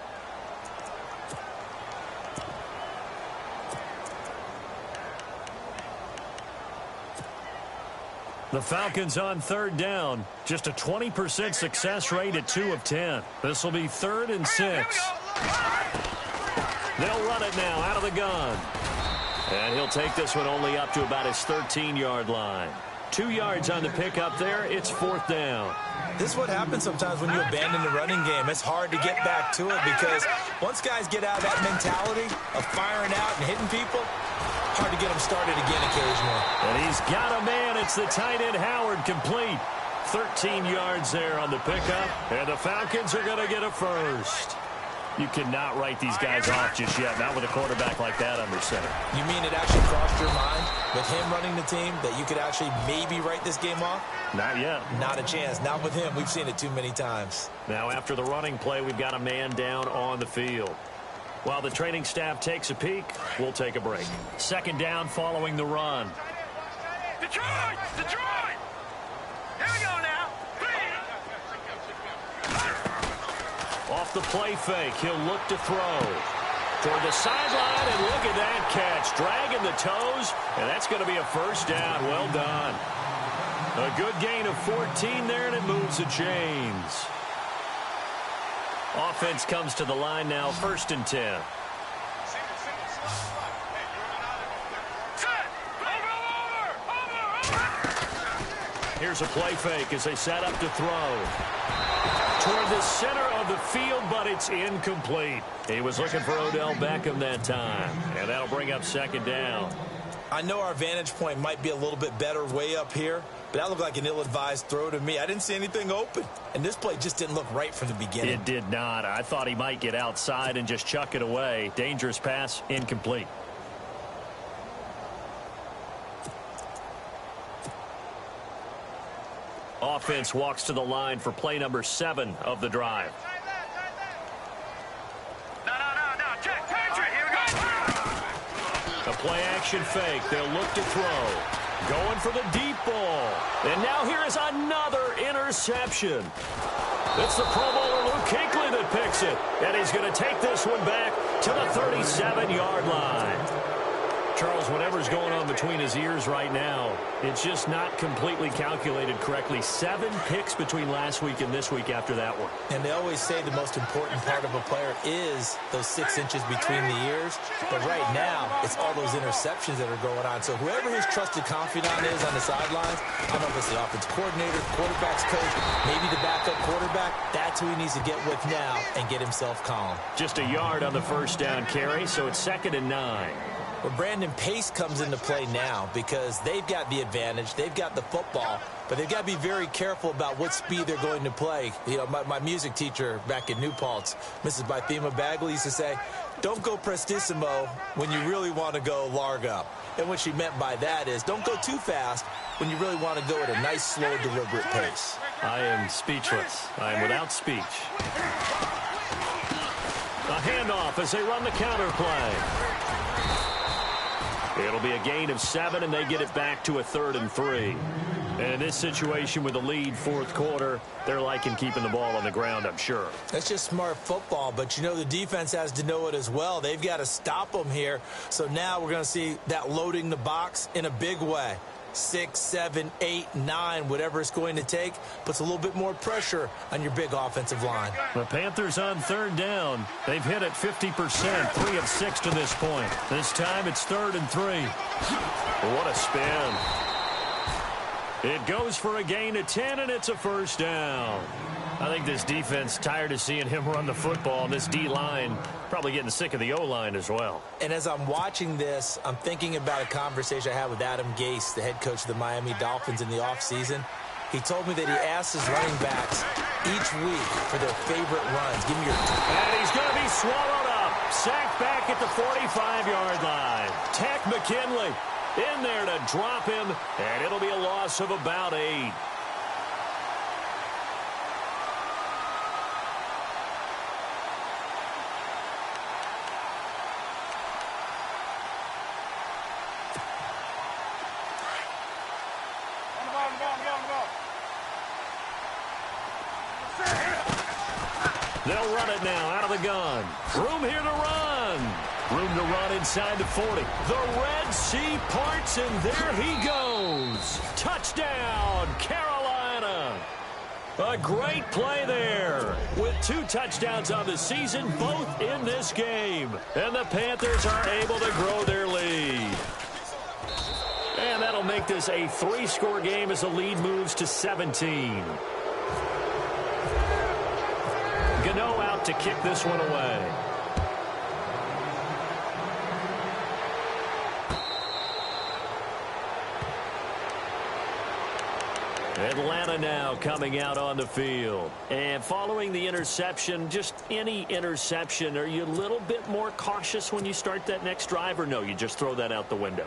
The Falcons on third down. Just a 20% success rate at 2 of 10. This will be 3rd and 6. They'll run it now out of the gun. And he'll take this one only up to about his 13-yard line. 2 yards on the pickup there. It's 4th down.
This is what happens sometimes when you abandon the running game. It's hard to get back to it because once guys get out of that mentality of firing out and hitting people, hard to get them started again occasionally.
And he's got a man. It's the tight end Howard, complete. 13 yards there on the pickup. And the Falcons are going to get a first. You cannot write these guys off just yet, not with a quarterback like that under center.
You mean it actually crossed your mind with him running the team that you could actually maybe write this game off?
Not yet.
Not a chance. Not with him. We've seen it too many times.
Now after the running play, we've got a man down on the field. While the training staff takes a peek, we'll take a break. Second down following the run.
Detroit! Detroit! Here we go now.
Off the play fake, he'll look to throw. Toward the sideline, and look at that catch. Dragging the toes, and that's going to be a first down. Well done. A good gain of 14 there, and it moves the chains. Offense comes to the line now, 1st and 10. Here's a play fake as they set up to throw. Toward the center of the field, but it's incomplete. He was looking for Odell Beckham that time, and that'll bring up second down.
I know our vantage point might be a little bit better way up here, but that looked like an ill-advised throw to me. I didn't see anything open, and this play just didn't look right from the beginning.
It did not. I thought he might get outside and just chuck it away. Dangerous pass, incomplete. Offense walks to the line for play number 7 of the drive.
No. Check. Patrick, here we go.
A play action fake. They'll look to throw. Going for the deep ball. And now here is another interception. It's the Pro Bowler Luke Kuechly that picks it. And he's going to take this one back to the 37-yard line. Charles, whatever's going on between his ears right now, it's just not completely calculated correctly. 7 picks between last week and this week after that one.
And they always say the most important part of a player is those 6 inches between the ears. But right now, it's all those interceptions that are going on. So whoever his trusted confidant is on the sidelines, I don't know if it's the offense coordinator, quarterback's coach, maybe the backup quarterback, that's who he needs to get with now and get himself calm.
Just a yard on the first down carry, so it's 2nd and 9.
Well, Brandon, pace comes into play now because they've got the advantage. They've got the football, but they've got to be very careful about what speed they're going to play. You know, my music teacher back in New Paltz, Mrs. Bythema Bagley, used to say, don't go prestissimo when you really want to go largo. And what she meant by that is don't go too fast when you really want to go at a nice, slow, deliberate pace.
I am speechless. I am without speech. A handoff as they run the counter play. It'll be a gain of 7, and they get it back to a 3rd and 3. And in this situation with the lead, 4th quarter, they're liking keeping the ball on the ground, I'm sure.
That's just smart football, but you know the defense has to know it as well. They've got to stop them here. So now we're going to see that loading the box in a big way. 6, 7, 8, 9, whatever it's going to take, puts a little bit more pressure on your big offensive line.
The Panthers on third down. They've hit it 50%, 3 of 6 to this point. This time it's 3rd and 3. What a spin. It goes for a gain of 10, and it's a first down. I think this defense tired of seeing him run the football, and this D-line probably getting sick of the O-line as well.
And as I'm watching this, I'm thinking about a conversation I had with Adam Gase, the head coach of the Miami Dolphins in the offseason. He told me that he asked his running backs each week for their favorite runs. Give me your...
And he's going to be swallowed up. Sacked back at the 45-yard line. Tech McKinley in there to drop him, and it'll be a loss of about 8. They'll run it now out of the gun. Room here to run. Room to run inside the 40. The Red Sea parts, and there he goes. Touchdown, Carolina. A great play there. With 2 touchdowns on the season, both in this game. And the Panthers are able to grow their lead. And that'll make this a 3-score game as the lead moves to 17. Gano out to kick this one away. Atlanta now coming out on the field. And following the interception, just any interception, are you a little bit more cautious when you start that next drive, or no, you just throw that out the window?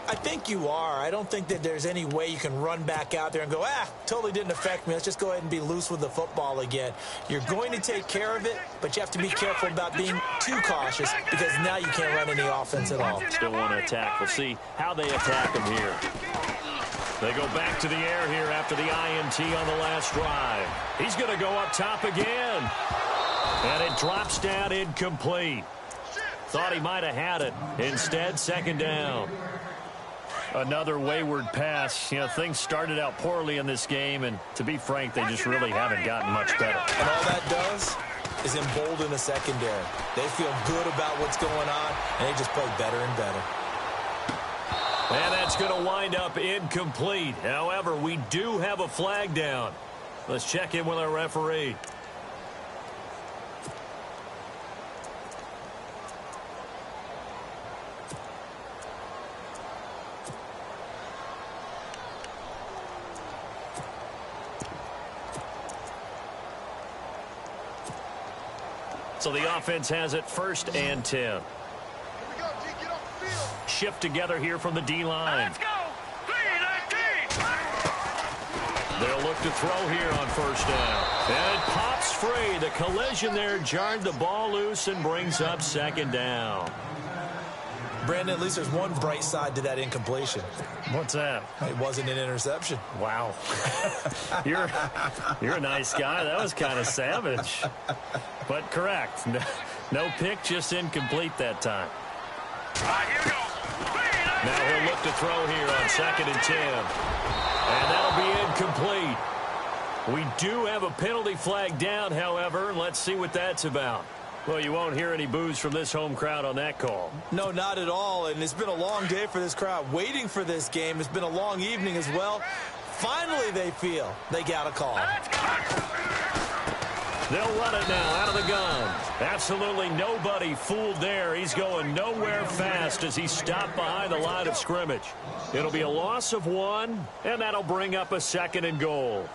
I think you are. I don't think that there's any way you can run back out there and go, totally didn't affect me. Let's just go ahead and be loose with the football again. You're going to take care of it, but you have to be careful about being too cautious because now you can't run any offense at all.
Still want to attack. We'll see how they attack him here. They go back to the air here after the INT on the last drive. He's going to go up top again. And it drops down incomplete. Thought he might have had it. Instead, 2nd down. Another wayward pass. You know, things started out poorly in this game, and to be frank, they just really haven't gotten much better.
And all that does is embolden the secondary. They feel good about what's going on, and they just play better and better.
And that's going to wind up incomplete. However, we do have a flag down. Let's check in with our referee. So the offense has it 1st and 10. Shift together here from the D-line.
Let's go.
They'll look to throw here on 1st down. And it pops free. The collision there jarred the ball loose and brings up 2nd down.
Brandon, at least there's one bright side to that incompletion.
What's that?
It wasn't an interception.
Wow. You're a nice guy. That was kind of savage. But correct. No pick, just incomplete that time.
Here we go.
Now he'll look to throw here on 2nd and 10. And that'll be incomplete. We do have a penalty flag down, however. Let's see what that's about. Well, you won't hear any boos from this home crowd on that call.
No, not at all. And it's been a long day for this crowd waiting for this game. It's been a long evening as well. Finally, they feel they got a call.
They'll run it now out of the gun. Absolutely nobody fooled there. He's going nowhere fast as he stopped behind the line of scrimmage. It'll be a loss of 1, and that'll bring up a 2nd and goal.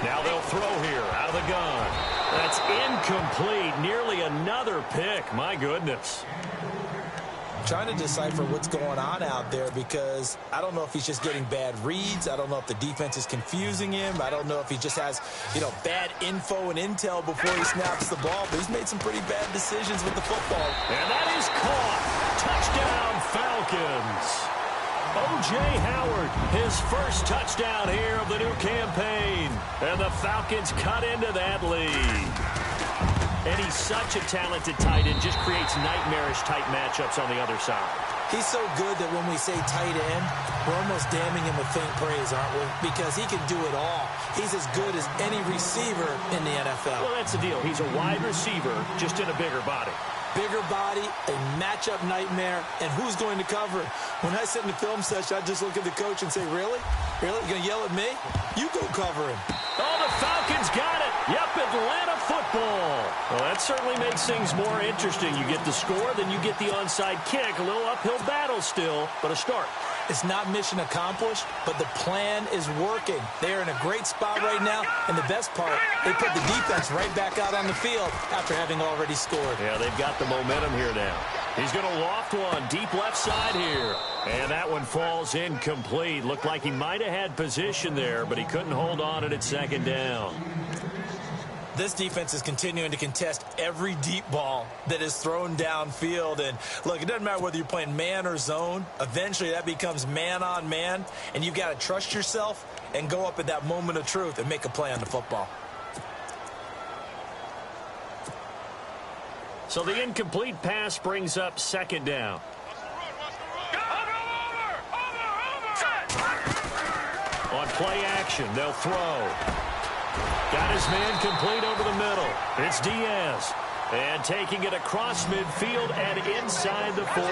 Now they'll throw here out of the gun. That's incomplete. Nearly another pick. My goodness.
Trying to decipher what's going on out there because I don't know if he's just getting bad reads. I don't know if the defense is confusing him. I don't know if he just has, bad info and intel before he snaps the ball. But he's made some pretty bad decisions with the football.
And that is caught. Touchdown, Falcons. O.J. Howard, his first touchdown here of the new campaign. And the Falcons cut into that lead. And he's such a talented tight end, just creates nightmarish-type matchups on the other side.
He's so good that when we say tight end, we're almost damning him with faint praise, aren't we? Because he can do it all. He's as good as any receiver in the NFL.
Well, that's the deal. He's a wide receiver, just in a bigger body.
Bigger body, a matchup nightmare, and who's going to cover him? When I sit in the film session, I just look at the coach and say, really? Really? You going to yell at me? You go cover him.
Oh, the Falcons got it. Yep, Atlanta football. Well, that certainly makes things more interesting. You get the score, then you get the onside kick. A little uphill battle still, but a start.
It's not mission accomplished, but the plan is working. They're in a great spot right now, and the best part, they put the defense right back out on the field after having already scored.
Yeah, they've got the momentum here now. He's going to loft one deep left side here. And that one falls incomplete. Looked like he might have had position there, but he couldn't hold on at second down.
This defense is continuing to contest every deep ball that is thrown downfield. And, look, it doesn't matter whether you're playing man or zone. Eventually, that becomes man-on-man, and you've got to trust yourself and go up at that moment of truth and make a play on the football.
So the incomplete pass brings up second down. On play action, they'll throw. Got his man complete over the middle. It's Diaz. And taking it across midfield and inside the 45.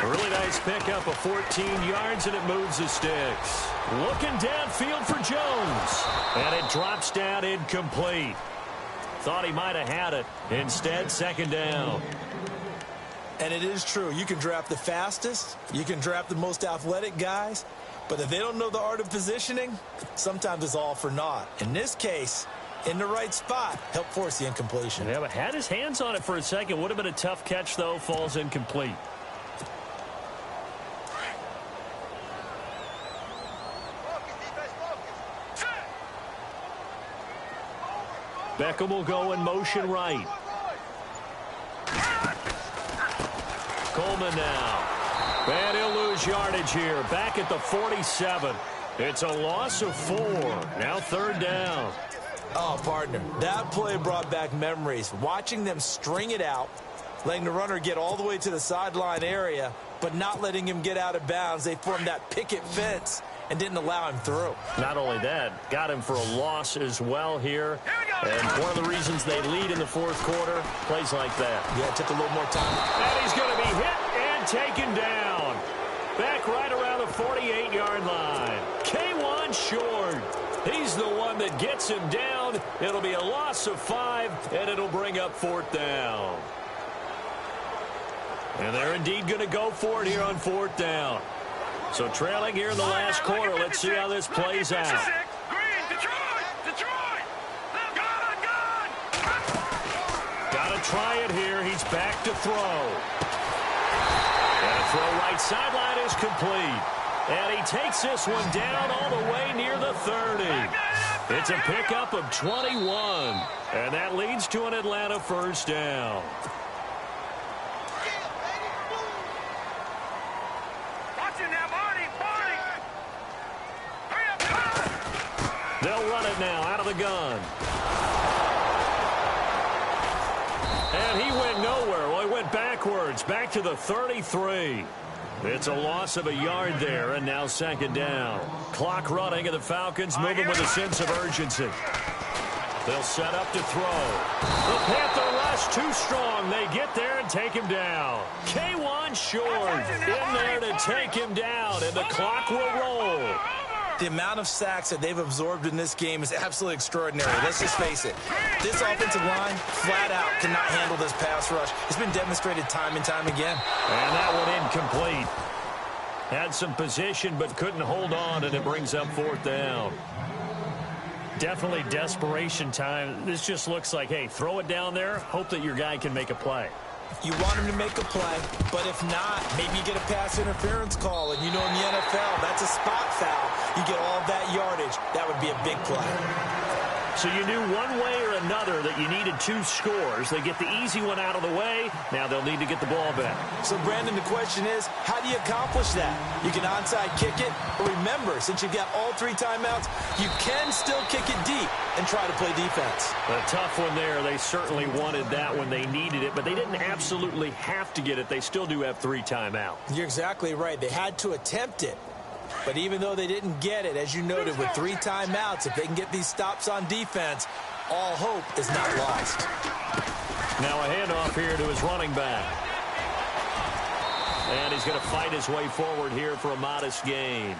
A really nice pickup of 14 yards, and it moves the sticks. Looking downfield for Jones. And it drops down incomplete. Thought he might have had it. Instead, second down.
And it is true. You can draft the fastest. You can draft the most athletic guys. But if they don't know the art of positioning, sometimes it's all for naught. In this case, in the right spot, helped force the incompletion.
Yeah, but had his hands on it for a second. Would have been a tough catch, though. Falls incomplete. Beckham will go in motion right. Coleman now. And he'll lose yardage here. Back at the 47. It's a loss of 4. Now third down.
Oh, partner, that play brought back memories. Watching them string it out, letting the runner get all the way to the sideline area, but not letting him get out of bounds. They formed that picket fence and didn't allow him through.
Not only that, got him for a loss as well here. And one of the reasons they lead in the fourth quarter, plays like that.
Yeah, it took a little more time.
And he's going to be hit and taken down. Back right around the 48-yard line. K1 short. He's the one that gets him down. It'll be a loss of 5, and it'll bring up fourth down. And they're indeed going to go for it here on fourth down. So trailing here in the last quarter. Let's see how this plays out. Got to try it here. He's back to throw. And a throw right sideline is complete. And he takes this one down all the way near the 30. It's a pickup of 21. And that leads to an Atlanta first down. They'll run it now out of the gun. And he went nowhere. Well, he went backwards, back to the 33. It's a loss of a yard there, and now second down. Clock running, and the Falcons moving with a sense of urgency. They'll set up to throw. The Panther rush too strong. They get there and take him down. K1 short in there to take him down, and the clock will roll.
The amount of sacks that they've absorbed in this game is absolutely extraordinary. Let's just face it. This offensive line, flat out, cannot handle this pass rush. It's been demonstrated time and time again.
And that one incomplete. Had some position but couldn't hold on, and it brings up fourth down. Definitely desperation time. This just looks like, hey, throw it down there, hope that your guy can make a play.
You want him to make a play, but if not, maybe you get a pass interference call. And you know in the NFL, that's a spot foul. You get all that yardage. That would be a big play.
So you knew one way or another that you needed 2 scores. They get the easy one out of the way. Now they'll need to get the ball back.
So, Brandon, the question is, how do you accomplish that? You can onside kick it, but remember, since you've got all 3 timeouts, you can still kick it deep and try to play defense.
A tough one there. They certainly wanted that when they needed it, but they didn't absolutely have to get it. They still do have 3 timeouts.
You're exactly right. They had to attempt it. But even though they didn't get it, as you noted, with 3 timeouts, if they can get these stops on defense, all hope is not lost.
Now a handoff here to his running back. And he's going to fight his way forward here for a modest gain.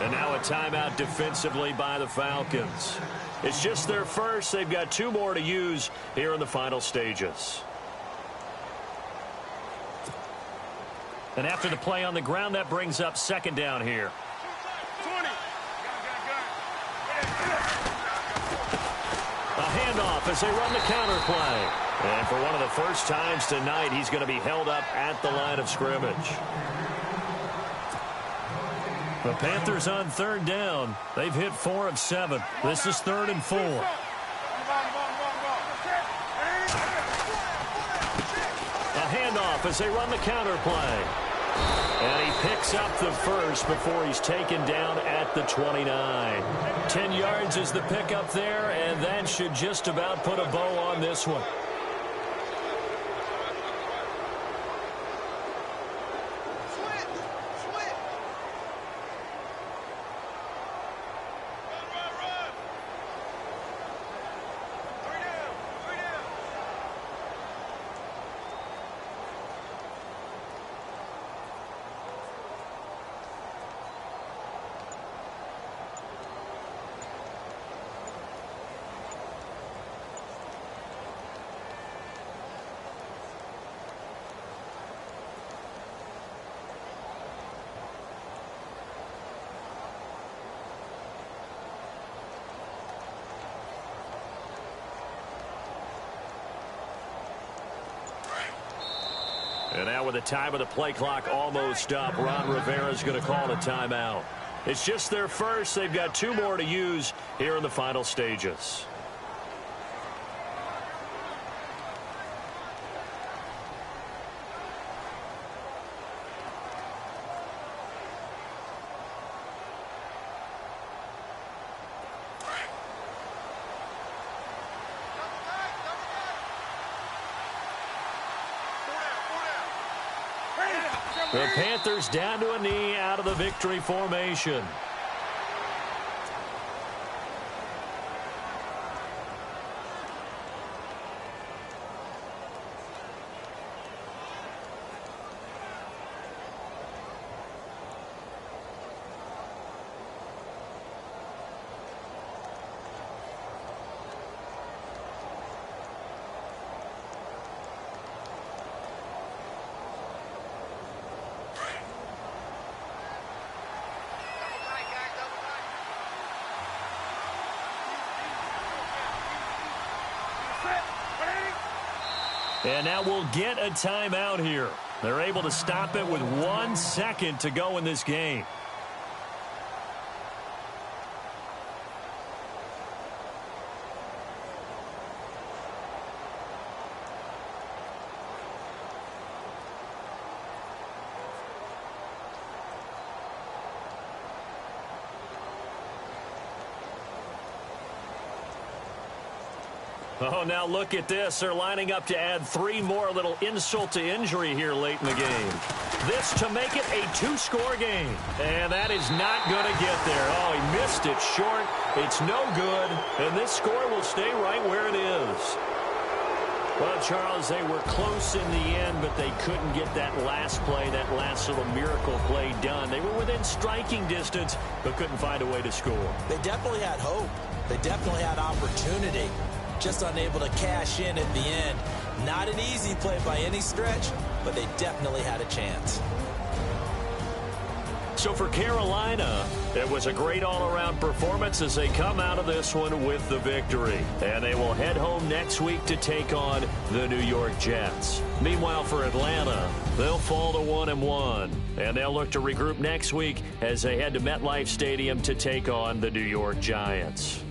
And now a timeout defensively by the Falcons. It's just their first. They've got 2 more to use here in the final stages. And after the play on the ground, that brings up 2nd down here.
20.
A handoff as they run the counter play. And for one of the first times tonight, he's going to be held up at the line of scrimmage. The Panthers on 3rd down. They've hit 4 of 7. This is 3rd and 4. A handoff as they run the counter play. And he picks up the first before he's taken down at the 29. 10 yards is the pickup there, and that should just about put a bow on this one. And now with the time of the play clock almost up, Ron Rivera's going to call a timeout. It's just their first. They've got 2 more to use here in the final stages. The Panthers down to a knee out of the victory formation. And now we'll get a timeout here. They're able to stop it with 1 second to go in this game. Oh, now look at this. They're lining up to add 3 more, little insult to injury here late in the game. This to make it a 2-score game. And that is not going to get there. Oh, he missed it short. It's no good. And this score will stay right where it is. Well, Charles, they were close in the end, but they couldn't get that last play, that last little miracle play done. They were within striking distance, but couldn't find a way to score.
They definitely had hope. They definitely had opportunity. Just unable to cash in at the end. Not an easy play by any stretch, but they definitely had a chance.
So for Carolina, it was a great all-around performance as they come out of this one with the victory. And they will head home next week to take on the New York Jets. Meanwhile, for Atlanta, they'll fall to 1-1. And they'll look to regroup next week as they head to MetLife Stadium to take on the New York Giants.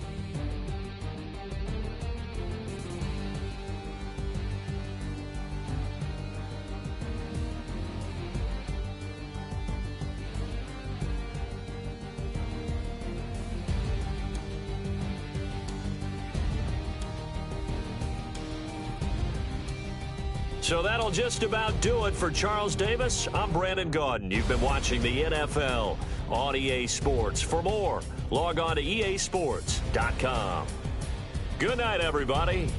So that'll just about do it for Charles Davis. I'm Brandon Gaudin. You've been watching the NFL on EA Sports. For more, log on to easports.com. Good night, everybody.